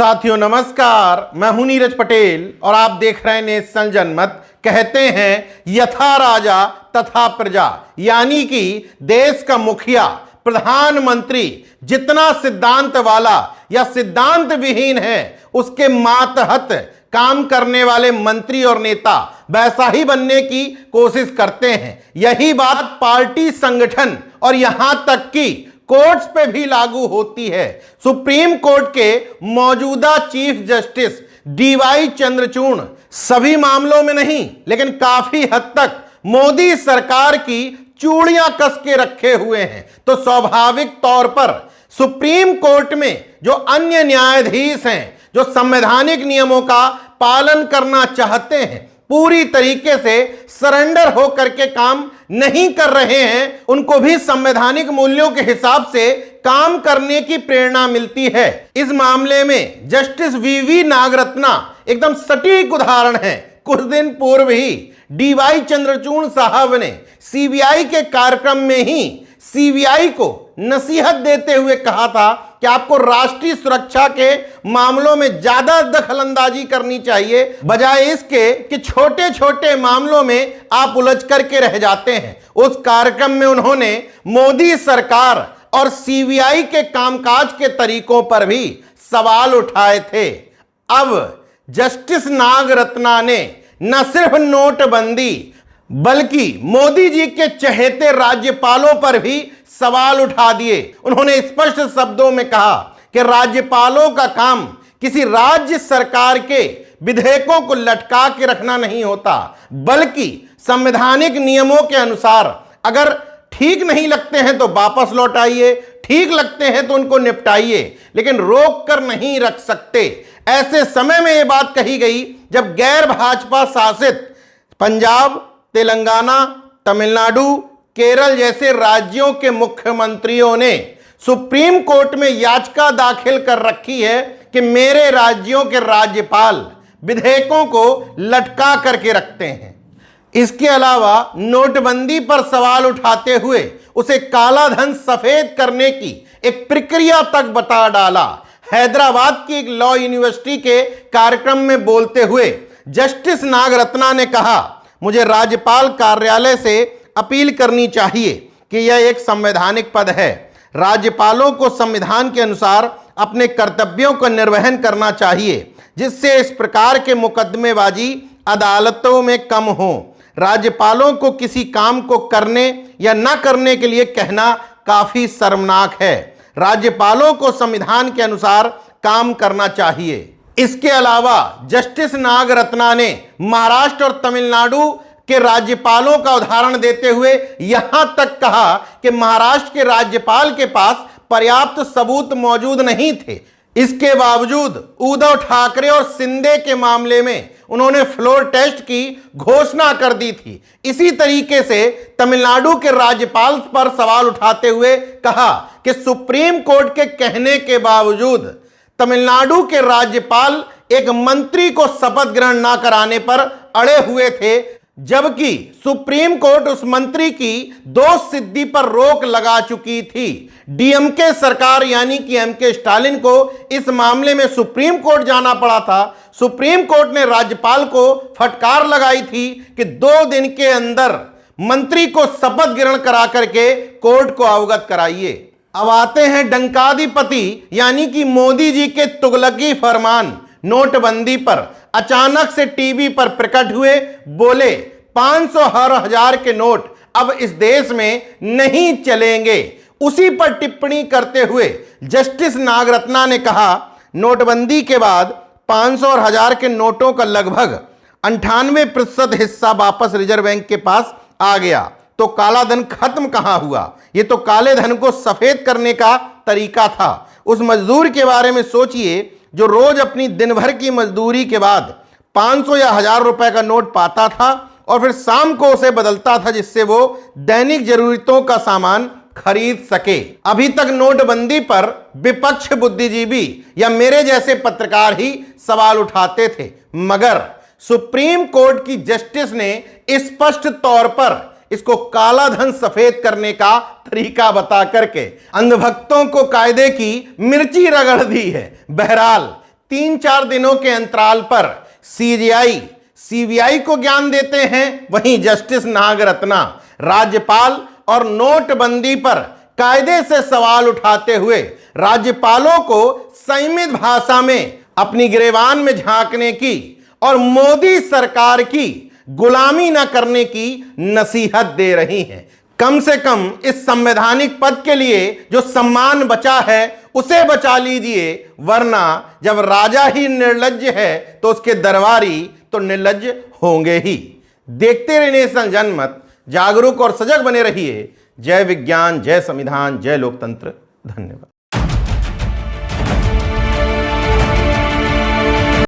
साथियों नमस्कार, मैं हूं नीरज पटेल और आप देख रहे हैं नेशनल जनमत। कहते हैं यथा राजा तथा प्रजा, यानी कि देश का मुखिया प्रधानमंत्री जितना सिद्धांत वाला या सिद्धांत विहीन है, उसके मातहत काम करने वाले मंत्री और नेता वैसा ही बनने की कोशिश करते हैं। यही बात पार्टी, संगठन और यहां तक कि कोर्ट्स पे भी लागू होती है। सुप्रीम कोर्ट के मौजूदा चीफ जस्टिस डीवाई चंद्रचूड़ सभी मामलों में नहीं, लेकिन काफी हद तक मोदी सरकार की चूड़ियां कस के रखे हुए हैं। तो स्वाभाविक तौर पर सुप्रीम कोर्ट में जो अन्य न्यायाधीश हैं, जो संवैधानिक नियमों का पालन करना चाहते हैं, पूरी तरीके से सरेंडर होकर के काम नहीं कर रहे हैं, उनको भी संवैधानिक मूल्यों के हिसाब से काम करने की प्रेरणा मिलती है। इस मामले में जस्टिस वीवी नागरत्ना एकदम सटीक उदाहरण है। कुछ दिन पूर्व ही डीवाई चंद्रचूड़ साहब ने सीबीआई के कार्यक्रम में ही सीबीआई को नसीहत देते हुए कहा था कि आपको राष्ट्रीय सुरक्षा के मामलों में ज्यादा दखलंदाजी करनी चाहिए, बजाय इसके कि छोटे छोटे मामलों में आप उलझ करके रह जाते हैं। उस कार्यक्रम में उन्होंने मोदी सरकार और सीबीआई के कामकाज के तरीकों पर भी सवाल उठाए थे। अब जस्टिस नागरत्ना ने न सिर्फ नोटबंदी बल्कि मोदी जी के चहेते राज्यपालों पर भी सवाल उठा दिए। उन्होंने स्पष्ट शब्दों में कहा कि राज्यपालों का काम किसी राज्य सरकार के विधेयकों को लटका के रखना नहीं होता, बल्कि संवैधानिक नियमों के अनुसार अगर ठीक नहीं लगते हैं तो वापस लौटाइए, ठीक लगते हैं तो उनको निपटाइए, लेकिन रोक कर नहीं रख सकते। ऐसे समय में यह बात कही गई जब गैर भाजपा शासित पंजाब, तेलंगाना, तमिलनाडु, केरल जैसे राज्यों के मुख्यमंत्रियों ने सुप्रीम कोर्ट में याचिका दाखिल कर रखी है कि मेरे राज्यों के राज्यपाल विधेयकों को लटका करके रखते हैं। इसके अलावा नोटबंदी पर सवाल उठाते हुए उसे काला धन सफेद करने की एक प्रक्रिया तक बता डाला। हैदराबाद की एक लॉ यूनिवर्सिटी के कार्यक्रम में बोलते हुए जस्टिस नागरत्ना ने कहा, मुझे राज्यपाल कार्यालय से अपील करनी चाहिए कि यह एक संवैधानिक पद है। राज्यपालों को संविधान के अनुसार अपने कर्तव्यों का निर्वहन करना चाहिए, जिससे इस प्रकार के मुकदमेबाजी अदालतों में कम हो। राज्यपालों को किसी काम को करने या न करने के लिए कहना काफी शर्मनाक है। राज्यपालों को संविधान के अनुसार काम करना चाहिए। इसके अलावा जस्टिस नागरत्ना ने महाराष्ट्र और तमिलनाडु के राज्यपालों का उदाहरण देते हुए यहां तक कहा कि महाराष्ट्र के राज्यपाल के पास पर्याप्त सबूत मौजूद नहीं थे। इसके बावजूद उद्धव ठाकरे और शिंदे के मामले में उन्होंने फ्लोर टेस्ट की घोषणा कर दी थी। इसी तरीके से तमिलनाडु के राज्यपाल पर सवाल उठाते हुए कहा कि सुप्रीम कोर्ट के कहने के बावजूद तमिलनाडु के राज्यपाल एक मंत्री को शपथ ग्रहण न कराने पर अड़े हुए थे, जबकि सुप्रीम कोर्ट उस मंत्री की दोष सिद्धि पर रोक लगा चुकी थी। डीएमके सरकार यानी कि एमके स्टालिन को इस मामले में सुप्रीम कोर्ट जाना पड़ा था। सुप्रीम कोर्ट ने राज्यपाल को फटकार लगाई थी कि 2 दिन के अंदर मंत्री को शपथ ग्रहण करा करके कोर्ट को अवगत कराइए। अब आते हैं डंकाधिपति यानी कि मोदी जी के तुगलकी फरमान नोटबंदी पर। अचानक से टीवी पर प्रकट हुए, बोले 500 हर 1000 के नोट अब इस देश में नहीं चलेंगे। उसी पर टिप्पणी करते हुए जस्टिस नागरत्ना ने कहा, नोटबंदी के बाद 500 और 1000 के नोटों का लगभग 98% हिस्सा वापस रिजर्व बैंक के पास आ गया, तो काला धन खत्म कहां हुआ? ये तो काले धन को सफेद करने का तरीका था। उस मजदूर के बारे में सोचिए जो रोज अपनी दिन भर की मजदूरी के बाद 500 या 1000 रुपए का नोट पाता था और फिर शाम को उसे बदलता था, जिससे वो दैनिक जरूरतों का सामान खरीद सके। अभी तक नोटबंदी पर विपक्ष बुद्धिजीवी या मेरे जैसे पत्रकार ही सवाल उठाते थे, मगर सुप्रीम कोर्ट की जस्टिस ने स्पष्ट तौर पर इसको काला धन सफेद करने का तरीका बता करके अंधभक्तों को कायदे की मिर्ची रगड़ दी है। बहरहाल 3-4 दिनों के अंतराल पर सीबीआई को ज्ञान देते हैं, वहीं जस्टिस नागरत्ना राज्यपाल और नोटबंदी पर कायदे से सवाल उठाते हुए राज्यपालों को संयमित भाषा में अपनी गिरेबान में झांकने की और मोदी सरकार की गुलामी न करने की नसीहत दे रही हैं। कम से कम इस संवैधानिक पद के लिए जो सम्मान बचा है उसे बचा लीजिए, वरना जब राजा ही निर्लज्ज है तो उसके दरबारी तो निर्लज्ज होंगे ही। देखते रहिए नेशनल जनमत, जागरूक और सजग बने रहिए। जय विज्ञान, जय संविधान, जय लोकतंत्र। धन्यवाद।